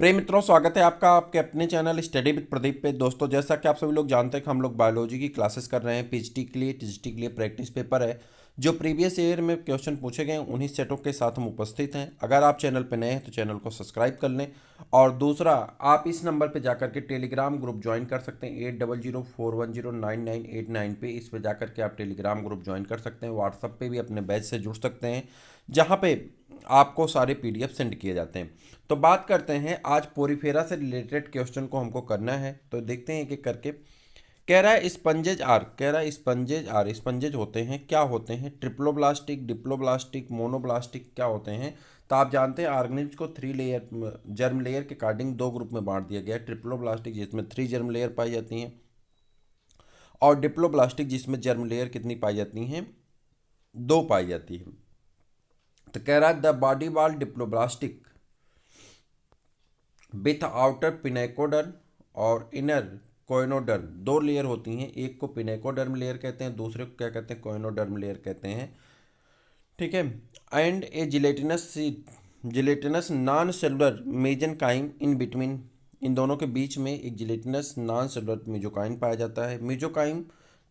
प्रिय मित्रों, स्वागत है आपका आपके अपने चैनल स्टडी विद प्रदीप पे। दोस्तों, जैसा कि आप सभी लोग जानते हैं कि हम लोग बायोलॉजी की क्लासेस कर रहे हैं। पीएचडी के लिए टीजीटी के लिए प्रैक्टिस पेपर है। जो प्रीवियस ईयर में क्वेश्चन पूछे गए उन्हीं सेटों के साथ हम उपस्थित हैं। अगर आप चैनल पे नए हैं तो चैनल को सब्सक्राइब कर लें। और दूसरा, आप इस नंबर पे जाकर के टेलीग्राम ग्रुप ज्वाइन कर सकते हैं 8004109989 पे। इस पे जाकर के आप टेलीग्राम ग्रुप ज्वाइन कर सकते हैं। व्हाट्सअप पे भी अपने बैच से जुड़ सकते हैं, जहाँ पे आपको सारे पीडीएफ सेंड किए जाते हैं। तो बात करते हैं, आज पोरीफेरा से रिलेटेड क्वेश्चन को हमको करना है। तो देखते हैं एक एक करके। कह रहा है स्पंजेज आर, कह रहा है स्पंजेज आर, स्पंजेज होते हैं, क्या होते हैं? ट्रिप्लोब्लास्टिक, डिप्लोब्लास्टिक, मोनोब्लास्टिक, क्या होते हैं? तो आप जानते हैं ऑर्गेनिज को थ्री लेयर, जर्म लेयर के अकॉर्डिंग दो ग्रुप में बांट दिया गया है। ट्रिप्लोब्लास्टिक जिसमें थ्री जर्म लेयर पाई जाती हैं, और डिप्लोब्लास्टिक जिसमें जर्म लेयर कितनी पाई जाती हैं? दो पाई जाती है। तो कह रहा है the body wall diploblastic with outer pinacoderm और इनर कोइनोडर्म, दो लेयर होती हैं। एक को पिनेकोडर्म लेयर कहते हैं, दूसरे को क्या कहते हैं? कोइनोडर्म लेयर कहते हैं। ठीक है। And a gelatinous non cellular mesenchyme in between, इन दोनों के बीच में एक जिलेटिनस नॉन सेलुलर मेजोकाइम पाया जाता है। Mesenchyme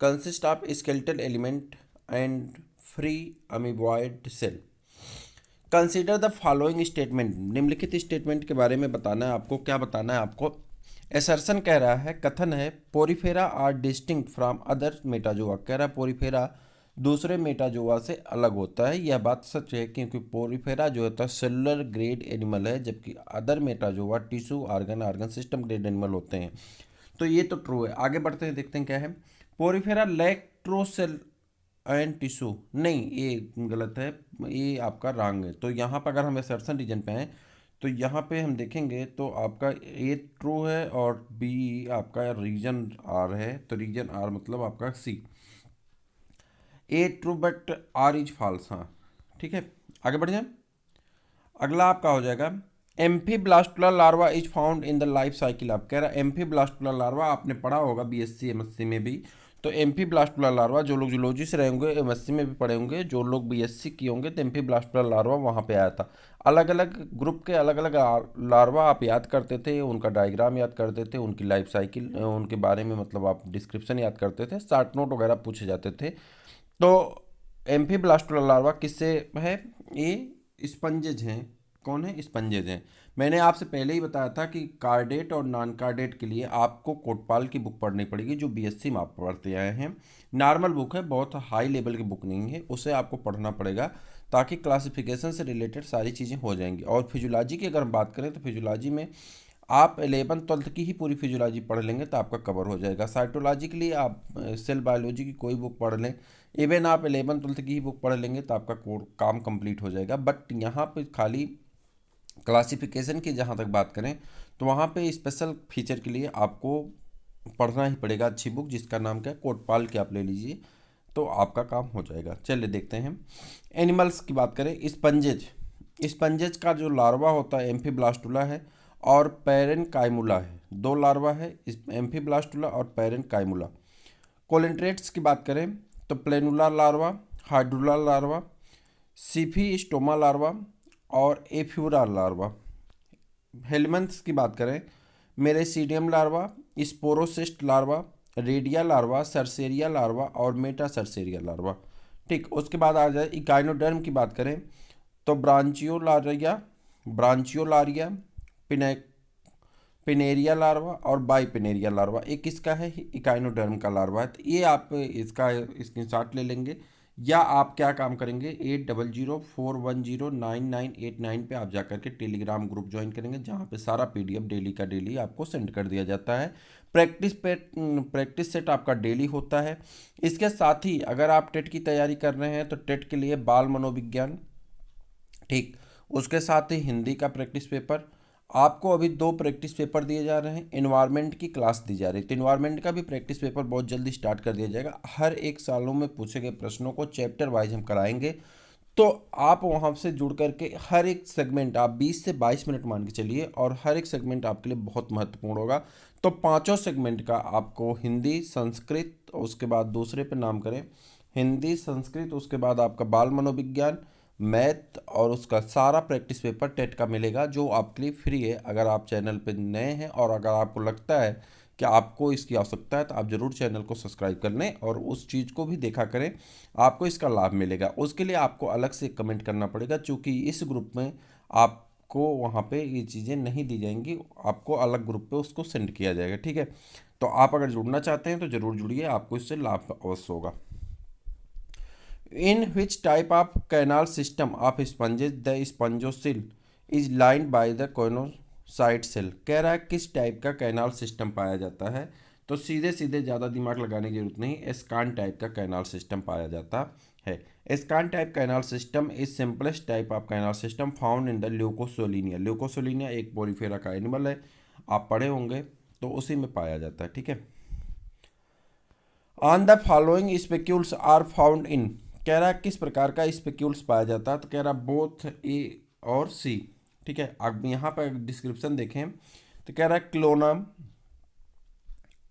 consist of skeletal element and free amoeboid cell. Consider the following statement, निम्नलिखित स्टेटमेंट के बारे में बताना है आपको। क्या बताना है आपको? एसर्शन कह रहा है, कथन है, porifera are distinct from other metazoa. कह रहा है पोरीफेरा दूसरे मेटाजोआ से अलग होता है। यह बात सच है, क्योंकि पोरीफेरा जो होता है सेलुलर ग्रेड एनिमल है, जबकि other Metazoa tissue organ organ system grade animal होते हैं। तो ये तो ट्रू है। आगे बढ़ते हैं, देखते हैं क्या है। पोरीफेरा लैक्ट्रोसेल एंड टिश्यू, नहीं ये गलत है, ये आपका रॉन्ग है। तो यहाँ पर अगर हम असर्शन रीजन पे हैं तो यहाँ पे हम देखेंगे तो आपका ए ट्रू है और बी आपका रीजन आर है। तो रीजन आर मतलब आपका सी। A true but R is false. हाँ, ठीक है, आगे बढ़ जाए। अगला आपका हो जाएगा, amphiblastula larva is found in the life cycle. आप कह रहा है एम्फीब्लास्टुला लार्वा, आपने पढ़ा होगा बीएससी एमएससी में भी। तो एम्फीब्लास्टुला लार्वा, जो लोग जूलॉजी से रहे होंगे एमएससी में भी पढ़े होंगे, जो लोग बीएससी किए होंगे, तो एम्फीब्लास्टुला लार्वा वहाँ पे आया था। अलग अलग ग्रुप के अलग अलग लार्वा आप याद करते थे, उनका डायग्राम याद करते थे, उनकी लाइफ साइकिल, उनके बारे में मतलब आप डिस्क्रिप्शन याद करते थे, शार्ट नोट वगैरह पूछे जाते थे। तो एम्फीब्लास्टुला लार्वा किससे है? ये स्पंजेज हैं। कौन है? स्पंजेज हैं। मैंने आपसे पहले ही बताया था कि कार्डेट और नॉन कार्डेट के लिए आपको कोटपाल की बुक पढ़नी पड़ेगी, जो बीएससी में आप पढ़ते आए हैं। नॉर्मल बुक है, बहुत हाई लेवल की बुक नहीं है, उसे आपको पढ़ना पड़ेगा, ताकि क्लासिफिकेशन से रिलेटेड सारी चीज़ें हो जाएंगी। और फिजियोलॉजी की अगर हम बात करें तो फिजियोलॉजी में आप 11th 12th की ही पूरी फिजियोलॉजी पढ़ लेंगे तो आपका कवर हो जाएगा। साइटोलॉजी के लिए आप सेल बायोलॉजी की कोई बुक पढ़ लें, इवन आप 11th 12th की ही बुक पढ़ लेंगे तो आपका काम कंप्लीट हो जाएगा। बट यहाँ पे खाली क्लासिफिकेशन की जहाँ तक बात करें तो वहाँ पे स्पेशल फीचर के लिए आपको पढ़ना ही पड़ेगा अच्छी बुक, जिसका नाम क्या है? कोटपाल की आप ले लीजिए, तो आपका काम हो जाएगा। चलिए देखते हैं। एनिमल्स की बात करें, स्पंजेज, स्पंजेज का जो लार्वा होता है एम्फीब्लास्टुला है और पैरेनकाइमुला है। दो लार्वा है, एम्फीब्लास्टुला और पैरेनकाइमुला। कोलेंट्रेट्स की बात करें तो planula larva, hydrula larva, scyphistoma larva और एफ्यूरा लार्वा। हेलमेंथ्स की बात करें, miracidium larva, sporocyst larva, redia larva, cercaria larva और मेटा सरसेरिया लार्वा। ठीक, उसके बाद आ जाए इकाइनोडर्म की बात करें तो ब्रांचियोलारिया, ब्रांचियोलारिया, पिने पिनेरिया लार्वा और बाईपिनेरिया लार्वा। एक किसका है? इकाइनोडर्म का लार्वा है। तो ये आप इसका स्क्रीनशॉट ले लेंगे, या आप क्या काम करेंगे, 8004109989 पे आप जाकर के टेलीग्राम ग्रुप ज्वाइन करेंगे, जहाँ पे सारा पीडीएफ डेली का डेली आपको सेंड कर दिया जाता है। प्रैक्टिस सेट आपका डेली होता है। इसके साथ ही अगर आप टेट की तैयारी कर रहे हैं तो टेट के लिए बाल मनोविज्ञान, ठीक, उसके साथ ही हिंदी का प्रैक्टिस पेपर। आपको अभी दो प्रैक्टिस पेपर दिए जा रहे हैं, इन्वायरमेंट की क्लास दी जा रही है, तो इन्वायरमेंट का भी प्रैक्टिस पेपर बहुत जल्दी स्टार्ट कर दिया जाएगा। हर एक सालों में पूछे गए प्रश्नों को चैप्टर वाइज हम कराएंगे। तो आप वहाँ से जुड़ करके हर एक सेगमेंट आप 20 से 22 मिनट मान के चलिए, और हर एक सेगमेंट आपके लिए बहुत महत्वपूर्ण होगा। तो पांचों सेगमेंट का आपको हिंदी, संस्कृत, उसके बाद दूसरे पे नाम करें हिंदी, संस्कृत, उसके बाद आपका बाल मनोविज्ञान, मैथ और उसका सारा प्रैक्टिस पेपर टेट का मिलेगा, जो आपके लिए फ्री है। अगर आप चैनल पे नए हैं और अगर आपको लगता है कि आपको इसकी आवश्यकता है तो आप ज़रूर चैनल को सब्सक्राइब कर लें और उस चीज़ को भी देखा करें, आपको इसका लाभ मिलेगा। उसके लिए आपको अलग से कमेंट करना पड़ेगा, क्योंकि इस ग्रुप में आपको वहाँ पे ये चीज़ें नहीं दी जाएंगी, आपको अलग ग्रुप पे उसको सेंड किया जाएगा, ठीक है। तो आप अगर जुड़ना चाहते हैं तो ज़रूर जुड़िए, आपको इससे लाभ अवश्य होगा। In which type of canal system of sponges the spongocele is lined by the conocyte cell? कह रहा है किस टाइप का कैनाल सिस्टम पाया जाता है। तो सीधे सीधे ज़्यादा दिमाग लगाने की जरूरत नहीं, एस्कान टाइप का कैनाल सिस्टम पाया जाता है। Ascon type canal system is simplest type of canal system found in the Leucosolenia. Leucosolenia एक पोरीफेरा का एनिमल है, आप पढ़े होंगे, तो उसी में पाया जाता है, ठीक है। On the following spicules are found in, कह रहा है किस प्रकार का स्पेक्यूल्स पाया जाता है। तो कह रहा बोथ ए और सी, ठीक है। अब यहाँ पर डिस्क्रिप्शन देखें तो कह रहा है क्लोना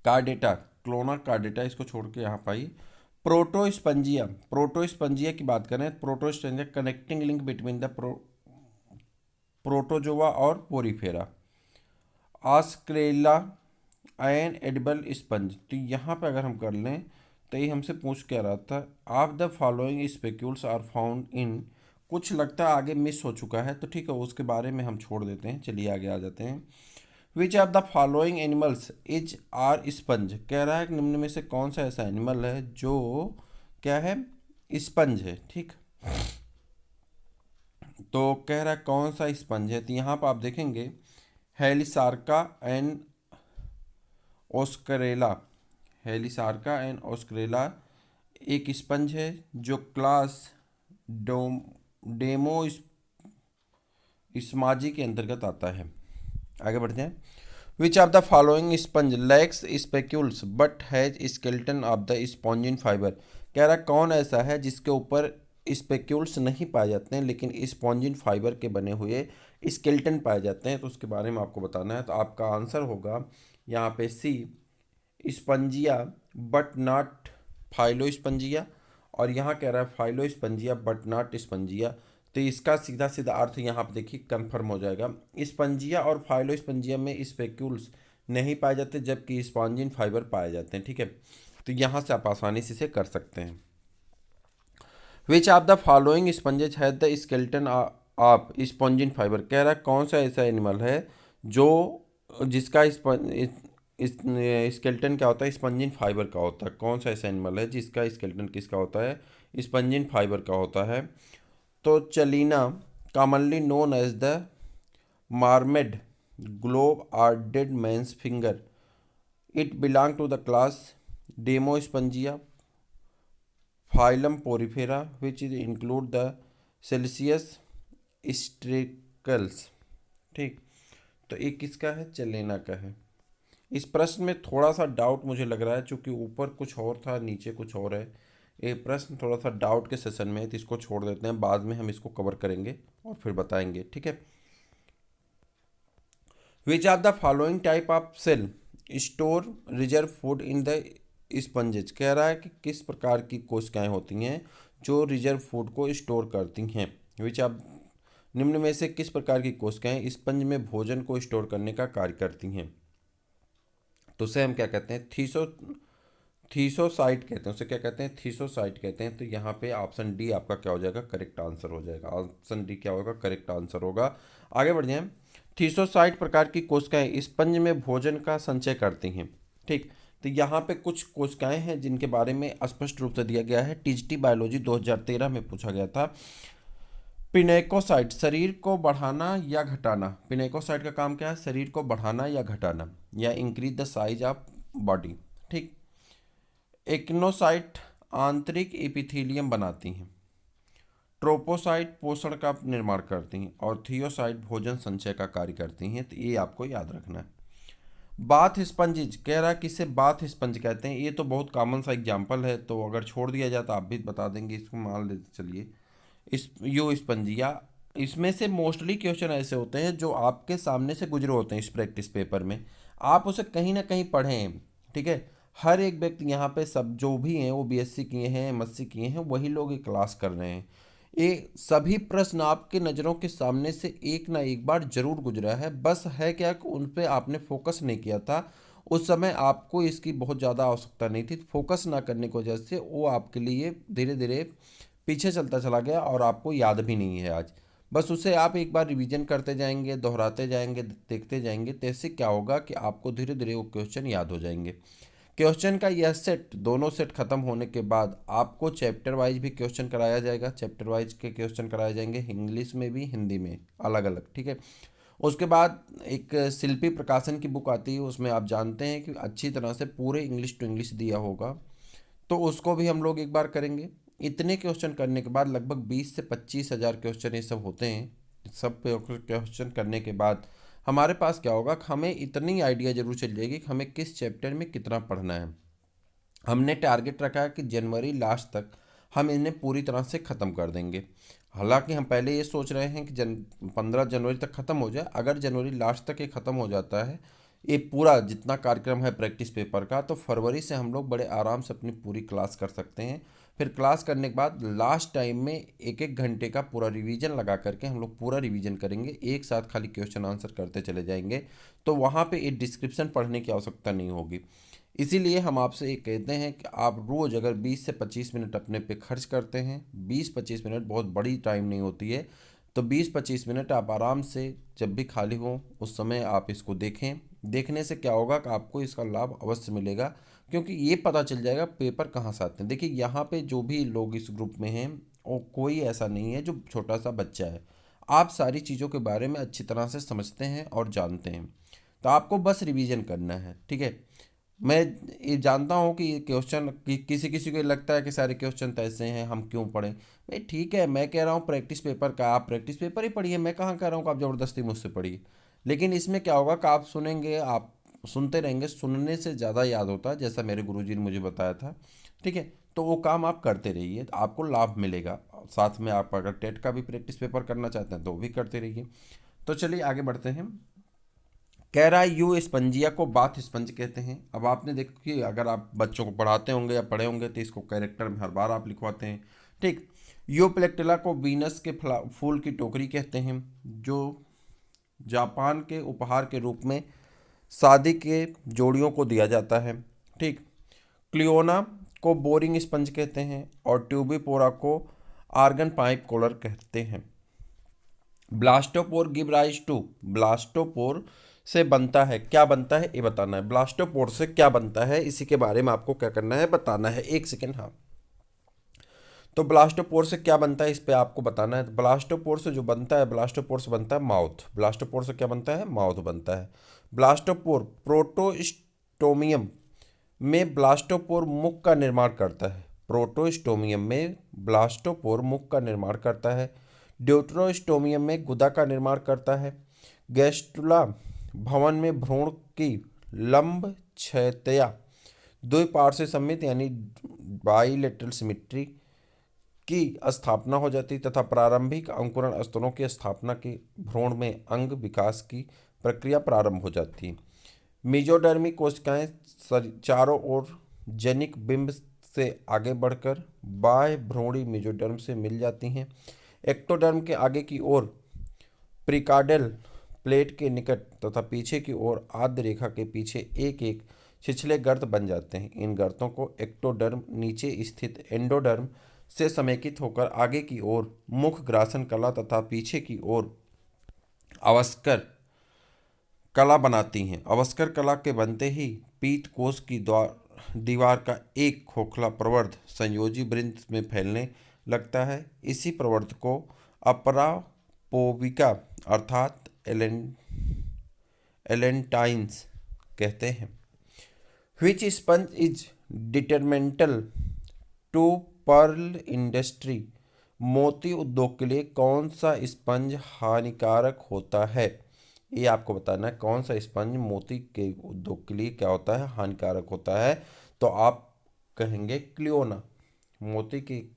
कार्डेटा, क्लोना कार्डेटा इसको छोड़ के यहाँ पाई। प्रोटोस्पंजिया, प्रोटोस्पंजिया की बात करें, Protospongia connecting link between the protozoa और porifera. Oscarella an edible sponge, तो यहाँ पे अगर हम कर लें तो ये हमसे पूछ क्या रहा था, of the following spicules are found in, कुछ लगता है आगे मिस हो चुका है, तो ठीक है उसके बारे में हम छोड़ देते हैं, चलिए आगे आ जाते हैं। Which of the following animals is are sponge, कह रहा है कि निम्न में से कौन सा ऐसा एनिमल है जो क्या है, स्पंज है, ठीक। तो कह रहा है कौन सा स्पंज है, तो यहाँ पर आप देखेंगे हेलिसार्का एंड ओस्करेला, हेलिसार्का एंड ओस्करेला एक स्पंज है जो क्लास डेमो स्माजी के अंतर्गत आता है। आगे बढ़ते हैं। Which of the following sponge lacks spicules but has skeleton of the spongin fibre, कह रहा है कौन ऐसा है जिसके ऊपर स्पेक्यूल्स नहीं पाए जाते हैं लेकिन स्पॉन्जिन फाइबर के बने हुए स्केल्टन पाए जाते हैं, तो उसके बारे में आपको बताना है। तो आपका आंसर होगा यहाँ पे सी, स्पंजिया बट नॉट फाइलोस्पंजिया, और यहाँ कह रहा है फाइलोस्पंजिया बट नॉट स्पंजिया। तो इसका सीधा सीधा अर्थ यहाँ पर देखिए कंफर्म हो जाएगा, स्पंजिया और फाइलोस्पंजिया में स्पेक्यूल्स नहीं पाए जाते जबकि स्पॉन्जिन फाइबर पाए जाते हैं, ठीक है। तो यहाँ से आप आसानी से इसे कर सकते हैं। Which of the following sponges has the skeleton of spongin fibre, कह रहा है कौन सा ऐसा एनिमल है जो जिसका स्केल्टन क्या होता है, स्पंजिन फाइबर का होता है। कौन सा ऐसा एनिमल है जिसका स्केल्टन किसका होता है, स्पंजिन फाइबर का होता है। तो Chalina commonly known as the mermaid globe or dead man's finger, it belong to the class demospongiae, phylum porifera, which is include the siliceous spicules, ठीक। तो एक किसका है, चलेना का है। इस प्रश्न में थोड़ा सा डाउट मुझे लग रहा है, चूंकि ऊपर कुछ और था नीचे कुछ और है। ये प्रश्न थोड़ा सा डाउट के सेशन में है, तो इसको छोड़ देते हैं, बाद में हम इसको कवर करेंगे और फिर बताएंगे, ठीक है। Which of the following type of cell store reserve food in the sponges, कह रहा है कि किस प्रकार की कोशिकाएं होती हैं जो रिजर्व फूड को स्टोर करती हैं। विच ऑफ निम्न में से किस प्रकार की कोशिकाएं स्पंज में भोजन को स्टोर करने का कार्य करती हैं। तो उसे हम क्या कहते हैं, थीसोसाइट कहते हैं, उसे क्या कहते हैं, थीसोसाइट कहते हैं। तो यहाँ पे ऑप्शन डी आपका क्या हो जाएगा, करेक्ट आंसर हो जाएगा। ऑप्शन डी क्या होगा, करेक्ट आंसर होगा। आगे बढ़ जाएं। थीसोसाइट प्रकार की कोशिकाएं स्पंज में भोजन का संचय करती हैं, ठीक। तो यहाँ पे कुछ कोशिकाएं हैं जिनके बारे में स्पष्ट रूप से दिया गया है, टीजीटी बायोलॉजी 2013 में पूछा गया था। पिनेकोसाइट शरीर को बढ़ाना या घटाना, पिनेकोसाइट का काम क्या है, शरीर को बढ़ाना या घटाना, या increase the size of body, ठीक। एक्नोसाइट आंतरिक एपिथेलियम बनाती हैं, ट्रोपोसाइट पोषण का निर्माण करती हैं, और थियोसाइट भोजन संचय का कार्य करती हैं। तो ये आपको याद रखना है। बाथ स्पंजिज, कह रहा है किसे बाथ स्पंज कहते हैं। ये तो बहुत कॉमन सा एग्जाम्पल है, तो अगर छोड़ दिया जाए तो आप भी बता देंगे, इसको मान लेते चलिए। इस यो स्पंजिया, इसमें से मोस्टली क्वेश्चन ऐसे होते हैं जो आपके सामने से गुजरे होते हैं इस प्रैक्टिस पेपर में, आप उसे कहीं ना कहीं पढ़ें, ठीक है। हर एक व्यक्ति यहाँ पे सब जो भी हैं वो बीएससी किए हैं, एमएससी किए हैं, वही लोग ये क्लास कर रहे हैं। ये सभी प्रश्न आपके नज़रों के सामने से एक ना एक बार जरूर गुजरा है, बस है क्या कि उन पे आपने फोकस नहीं किया था। उस समय आपको इसकी बहुत ज़्यादा आवश्यकता नहीं थी, फोकस ना करने की वजह से वो आपके लिए धीरे धीरे पीछे चलता चला गया और आपको याद भी नहीं है आज। बस उसे आप एक बार रिवीजन करते जाएंगे, दोहराते जाएंगे, देखते जाएंगे, तो इससे क्या होगा कि आपको धीरे धीरे वो क्वेश्चन याद हो जाएंगे। क्वेश्चन का यह सेट, दोनों सेट खत्म होने के बाद आपको चैप्टर वाइज भी क्वेश्चन कराया जाएगा। चैप्टर वाइज के क्वेश्चन कराए जाएंगे, इंग्लिश में भी हिंदी में अलग अलग, ठीक है। उसके बाद एक शिल्पी प्रकाशन की बुक आती है, उसमें आप जानते हैं कि अच्छी तरह से पूरे इंग्लिश टू इंग्लिश दिया होगा, तो उसको भी हम लोग एक बार करेंगे। इतने क्वेश्चन करने के बाद लगभग 20 से 25 हज़ार क्वेश्चन ये सब होते हैं। सब क्वेश्चन करने के बाद हमारे पास क्या होगा कि हमें इतनी आइडिया जरूर चल जाएगी कि हमें किस चैप्टर में कितना पढ़ना है। हमने टारगेट रखा है कि जनवरी लास्ट तक हम इन्हें पूरी तरह से ख़त्म कर देंगे। हालांकि हम पहले ये सोच रहे हैं कि 15 जनवरी तक ख़त्म हो जाए। अगर जनवरी लास्ट तक ये ख़त्म हो जाता है, ये पूरा जितना कार्यक्रम है प्रैक्टिस पेपर का, तो फरवरी से हम लोग बड़े आराम से अपनी पूरी क्लास कर सकते हैं। फिर क्लास करने के बाद लास्ट टाइम में एक एक घंटे का पूरा रिवीजन लगा करके हम लोग पूरा रिवीजन करेंगे, एक साथ खाली क्वेश्चन आंसर करते चले जाएंगे। तो वहाँ पे एक डिस्क्रिप्शन पढ़ने की आवश्यकता नहीं होगी। इसीलिए हम आपसे ये कहते हैं कि आप रोज़ अगर 20 से 25 मिनट अपने पे खर्च करते हैं, 20-25 मिनट बहुत बड़ी टाइम नहीं होती है, तो 20-25 मिनट आप आराम से जब भी खाली हो उस समय आप इसको देखें। देखने से क्या होगा कि आपको इसका लाभ अवश्य मिलेगा, क्योंकि ये पता चल जाएगा पेपर कहाँ से आते हैं। देखिए यहाँ पे जो भी लोग इस ग्रुप में हैं, वो कोई ऐसा नहीं है जो छोटा सा बच्चा है। आप सारी चीज़ों के बारे में अच्छी तरह से समझते हैं और जानते हैं, तो आपको बस रिवीजन करना है, ठीक है। मैं ये जानता हूँ कि ये क्वेश्चन किसी किसी को लगता है कि सारे क्वेश्चन तो ऐसे हैं, हम क्यों पढ़ें। भाई ठीक है, मैं कह रहा हूँ प्रैक्टिस पेपर का आप प्रैक्टिस पेपर ही पढ़िए, मैं कहाँ कह रहा हूँ कि आप ज़बरदस्ती मुझसे पढ़िए। लेकिन इसमें क्या होगा कि आप सुनेंगे, आप सुनते रहेंगे, सुनने से ज़्यादा याद होता है, जैसा मेरे गुरुजी ने मुझे बताया था, ठीक है। तो वो काम आप करते रहिए, तो आपको लाभ मिलेगा। साथ में आप अगर टेट का भी प्रैक्टिस पेपर करना चाहते हैं तो वो भी करते रहिए। तो चलिए आगे बढ़ते हैं। कह रहा है यू स्पंजिया को बाथ स्पंज कहते हैं। अब आपने देखो कि अगर आप बच्चों को पढ़ाते होंगे या पढ़े होंगे तो इसको कैरेक्टर में हर बार आप लिखवाते हैं, ठीक। यू प्लेक्टिला को वीनस के फूल की टोकरी कहते हैं, जो जापान के उपहार के रूप में शादी के जोड़ियों को दिया जाता है, ठीक। क्लियोना को बोरिंग स्पंज कहते हैं और ट्यूबिपोरा को आर्गन पाइप कॉलर कहते हैं। Blastopore give rise to, blastopore से बनता है, क्या बनता है ये बताना है। ब्लास्टोपोर से क्या बनता है इसी के बारे में आपको क्या करना है, बताना है। एक सेकेंड, हाँ। तो ब्लास्टोपोर से क्या बनता है इस पे आपको बताना है। ब्लास्टोपोर से जो बनता है, ब्लास्टोपोर से बनता है माउथ। ब्लास्टोपोर से क्या बनता है, माउथ बनता है। ब्लास्टोपोर प्रोटोस्टोमियम में ब्लास्टोपोर मुख का निर्माण करता है। प्रोटोस्टोमियम में ब्लास्टोपोर मुख का निर्माण करता है। ड्यूटरोस्टोमियम में गुदा का निर्माण करता है। गैस्ट्रुला भवन में भ्रूण की लंब क्षैतिया द्विपार्श्व सममित यानी बाइलेटरल सिमिट्री की स्थापना हो जाती तथा प्रारंभिक अंकुरण स्तरों की स्थापना की भ्रूण में अंग विकास की प्रक्रिया प्रारंभ हो जाती है। मेजोडर्मी कोशिकाएं चारों ओर जनिक बिंब से आगे बढ़कर बाह्य भ्रूणी मेजोडर्म से मिल जाती हैं। एक्टोडर्म के आगे की ओर प्रिकार्डियल प्लेट के निकट तथा पीछे की ओर आद्य रेखा के पीछे एक एक छिछले गर्त बन जाते हैं। इन गर्तों को एक्टोडर्म, नीचे स्थित एंडोडर्म से समेकित होकर आगे की ओर मुख ग्रासन कला तथा पीछे की ओर अवस्कर कला बनाती हैं। अवस्कर कला के बनते ही पीत कोश की दीवार का एक खोखला प्रवर्ध संयोजी वृंत में फैलने लगता है। इसी प्रवर्ध को अपरापोविका अर्थात एलेंटाइन्स कहते हैं। Which sponge is detrimental to pearl industry, मोती उद्योग के लिए कौन सा स्पंज हानिकारक होता है, ये आपको बताना है। कौन सा स्पंज मोती के उद्योग के लिए क्या होता है, हानिकारक होता है। तो आप कहेंगे क्लियोना। मोती की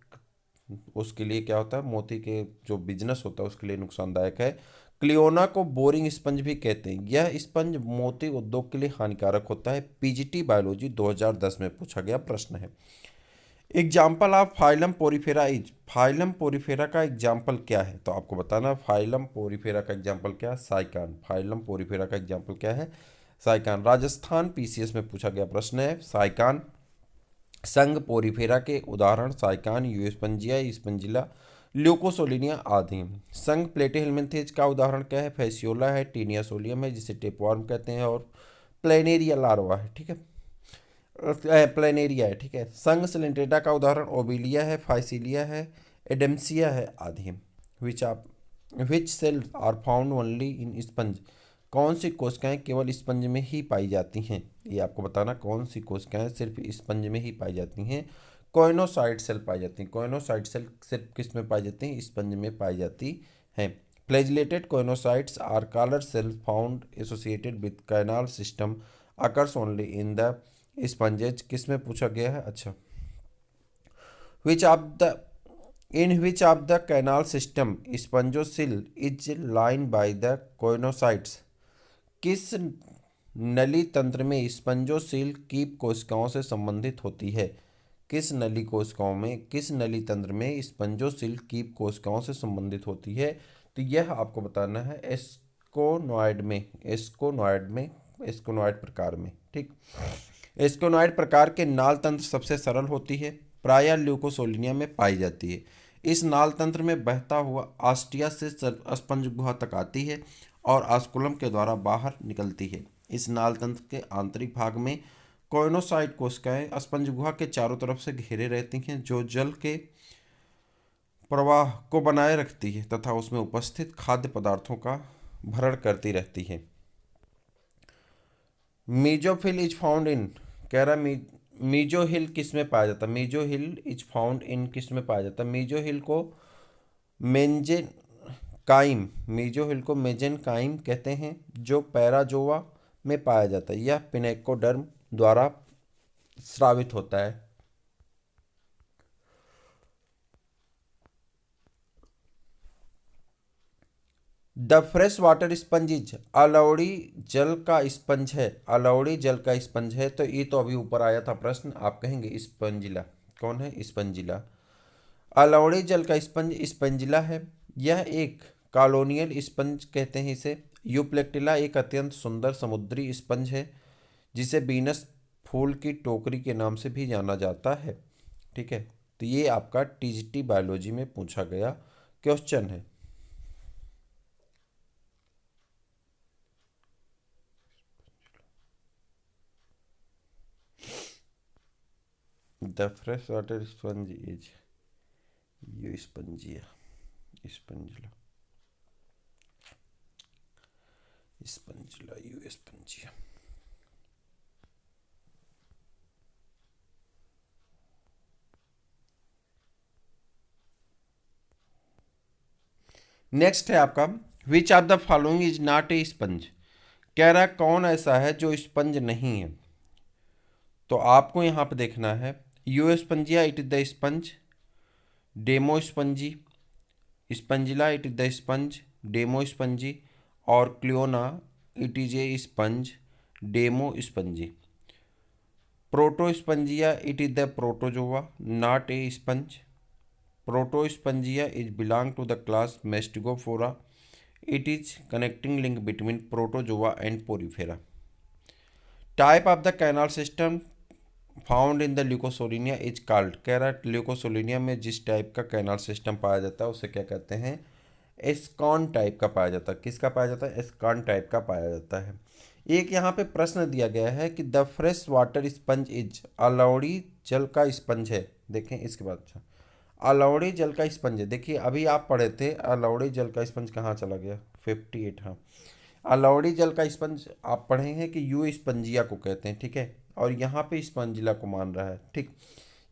उसके लिए क्या होता है, मोती के जो बिजनेस होता है उसके लिए नुकसानदायक है। क्लियोना को बोरिंग स्पंज भी कहते हैं। यह स्पंज मोती उद्योग के लिए हानिकारक होता है। पीजीटी बायोलॉजी 2010 में पूछा गया प्रश्न है। Example of phylum Porifera is, phylum Porifera का एग्जाम्पल क्या है, तो आपको बताना फाइलम पोरीफेरा का एग्जाम्पल क्या है, साइकान। फाइलम पोरीफेरा का एग्जाम्पल क्या है, साइकान। राजस्थान पीसीएस में पूछा गया प्रश्न है साइकान। संघ पोरीफेरा के उदाहरण साइकान, यूएस्पंजिया, स्पंजिला, ल्यूकोसोलिनिया आदि। संघ प्लेटिहेल्मिन्थेज का उदाहरण क्या है, फैसियोला है, टीनिया सोलियम है जिसे टेपवर्म कहते हैं, और प्लेनेरिया लार्वा है, ठीक है, प्लेनेरिया है, ठीक है। संघ सिलेंट्रेटा का उदाहरण ओबिलिया है, फाइसिलिया है, एडेम्सिया है आदि। Which cell are found only in sponge, कौन सी कोशिकाएं केवल स्पंज में ही पाई जाती हैं, ये आपको बताना, कौन सी कोशिकाएं सिर्फ स्पंज में ही पाई जाती हैं। कोइनोसाइट सेल पाई जाती हैं, कोइनोसाइट सेल सिर्फ किस में पाई जाती हैं, स्पंज में पाई जाती हैं। Flagellated choanocytes are collar cell found associated with canal system, occurs only in the sponges, किस में पूछा गया है, अच्छा। Which of the in which of the canal system spongocoel is line by the choanocytes, किस नली तंत्र में स्पंजोसिल कीप कोशिकाओं से संबंधित होती है, किस नली कोशिकाओं में, किस नली तंत्र में स्पंजोसिल कीप कोशिकाओं से संबंधित होती है, तो यह आपको बताना है एस्कोनॉइड में, एस्कोनॉइड में, एस्कोनॉइड प्रकार में, ठीक। एस्कोनॉइड प्रकार के नाल तंत्र सबसे सरल होती है, प्रायः ल्यूकोसोलिनिया में पाई जाती है। इस नाल तंत्र में बहता हुआ आस्टिया से स्पंज गुहा तक आती है और आस्कुलम के द्वारा बाहर निकलती है। इस नाल तंत्र के आंतरिक भाग में कोइनोसाइट कोशिकाएं स्पंज गुहा के चारों तरफ से घेरे रहती हैं, जो जल के प्रवाह को बनाए रखती है तथा उसमें उपस्थित खाद्य पदार्थों का भरण करती रहती है। मीजोफिल इज फाउंड इन, कह रहा मीजोहिल किस में पाया जाता है, मीजोहिल इज फाउंड इन किस में पाया जाता है, मीजोहिल को मेंजेन काइम, मीजोहिल को मेजेनकाइम कहते हैं, जो पैराजोआ में पाया जाता है। यह पिनेकोडर्म द्वारा स्रावित होता है। The fresh water sponge is, अलाउडी जल का स्पंज है, अलाउडी जल का स्पंज है, तो ये तो अभी ऊपर आया था प्रश्न, आप कहेंगे स्पंजिला, कौन है स्पंजिला। अलाउडी जल का स्पंज स्पंजिला है। यह एक कॉलोनियल स्पंज कहते हैं इसे। यूप्लेक्टिला एक अत्यंत सुंदर समुद्री स्पंज है जिसे बीनस फूल की टोकरी के नाम से भी जाना जाता है, ठीक है। तो ये आपका टीजीटी बायोलॉजी में पूछा गया क्वेश्चन है। The fresh water sponge is you Spongia, स्पंजिला, स्पंजिला, you Spongia. Next है आपका विच of the following is not a sponge, कह रहा कौन ऐसा है जो स्पंज नहीं है, तो आपको यहाँ पे देखना है Euspongia it is the sponge, demospongiae, Spongilla it is the sponge, demospongiae, और Cliona it is a sponge, demospongiae. Protospongia it is the protozoa, not a sponge. Protospongea is belong to the class Mastigophora. It is connecting link between protozoa and porifera. Type of the canal system found in the Leucosolenia is called, कह रहा है ल्यूकोसोलिनिया में जिस type का canal system पाया जाता है उसे क्या कहते हैं, एस्कॉन टाइप का पाया जाता है। किसका पाया जाता है, एस्कॉन टाइप का पाया जाता है। एक यहाँ पे प्रश्न दिया गया है कि the fresh water sponge is, अलाउडी जल का स्पंज है, देखें इसके बाद, अच्छा अलाउडी जल का स्पंज है, देखिए अभी आप पढ़े थे अलाउडी जल का स्पंज कहाँ चला गया, 58, हाँ अलाउडी जल का स्पंज आप पढ़े हैं कि यू स्पंजिया को कहते हैं, ठीक है, और यहाँ पे स्पंजिला को मान रहा है, ठीक।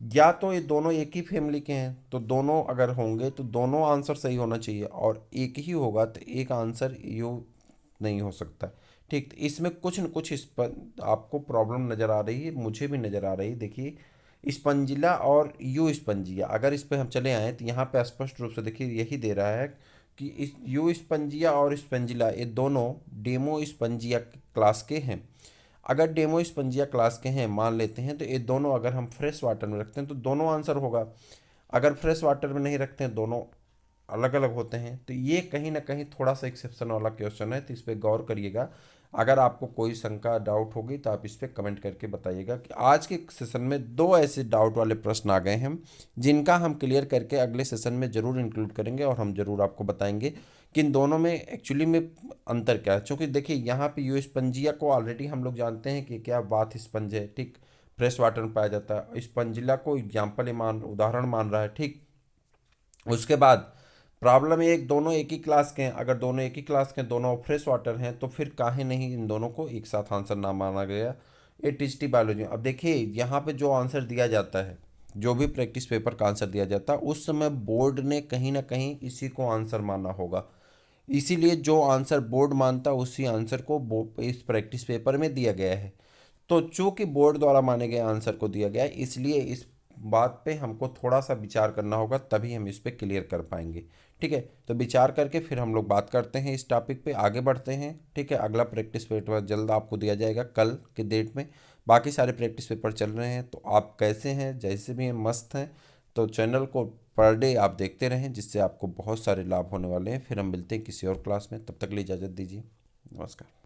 या तो ये दोनों एक ही फैमिली के हैं, तो दोनों अगर होंगे तो दोनों आंसर सही होना चाहिए, और एक ही होगा तो एक आंसर यू नहीं हो सकता, ठीक। तो इसमें कुछ न कुछ आपको प्रॉब्लम नज़र आ रही है, मुझे भी नज़र आ रही है। देखिए स्पंजिला और यू स्पंजिया, अगर इस पर हम चले आएँ तो यहाँ पे स्पष्ट रूप से देखिए यही दे रहा है कि इस यू स्पंजिया और स्पंजिला ये दोनों डेमो स्पंजिया क्लास के हैं। अगर डेमो स्पंजिया क्लास के हैं मान लेते हैं, तो ये दोनों अगर हम फ्रेश वाटर में रखते हैं तो दोनों आंसर होगा। अगर फ्रेश वाटर में नहीं रखते हैं, दोनों अलग अलग होते हैं, तो ये कहीं ना कहीं थोड़ा सा एक्सेप्शन वाला क्वेश्चन है, तो इस पर गौर करिएगा। अगर आपको कोई शंका डाउट होगी तो आप इस पर कमेंट करके बताइएगा। कि आज के सेशन में दो ऐसे डाउट वाले प्रश्न आ गए हैं जिनका हम क्लियर करके अगले सेशन में ज़रूर इंक्लूड करेंगे, और हम ज़रूर आपको बताएंगे कि इन दोनों में एक्चुअली में अंतर क्या है। क्योंकि देखिए यहाँ पे यू स्पंजिया को ऑलरेडी हम लोग जानते हैं कि क्या बात स्पंज है, ठीक, फ्रेश वाटर में पाया जाता है। स्पंजिला को एग्जाम्पल मान उदाहरण मान रहा है, ठीक। उसके बाद प्रॉब्लम एक, दोनों एक ही क्लास के हैं। अगर दोनों एक ही क्लास के हैं, दोनों फ्रेश वाटर हैं, तो फिर काहे नहीं इन दोनों को एक साथ आंसर ना माना गया। ये टीचटी बायोलॉजी। अब देखिए यहाँ पे जो आंसर दिया जाता है, जो भी प्रैक्टिस पेपर का आंसर दिया जाता है, उस समय बोर्ड ने कहीं ना कहीं इसी को आंसर माना होगा। इसीलिए जो आंसर बोर्ड मानता उसी आंसर को इस प्रैक्टिस पेपर में दिया गया है। तो चूंकि बोर्ड द्वारा माने गए आंसर को दिया गया है, इसलिए इस बात पे हमको थोड़ा सा विचार करना होगा, तभी हम इस पे क्लियर कर पाएंगे। ठीक है, तो विचार करके फिर हम लोग बात करते हैं इस टॉपिक पे, आगे बढ़ते हैं। ठीक है, अगला प्रैक्टिस पेपर जल्द आपको दिया जाएगा, कल के डेट में। बाकी सारे प्रैक्टिस पेपर चल रहे हैं। तो आप कैसे हैं, जैसे भी हैं, मस्त हैं, तो चैनल को पर डे आप देखते रहें, जिससे आपको बहुत सारे लाभ होने वाले हैं। फिर हम मिलते हैं किसी और क्लास में, तब तक के लिए इजाज़त दीजिए। नमस्कार।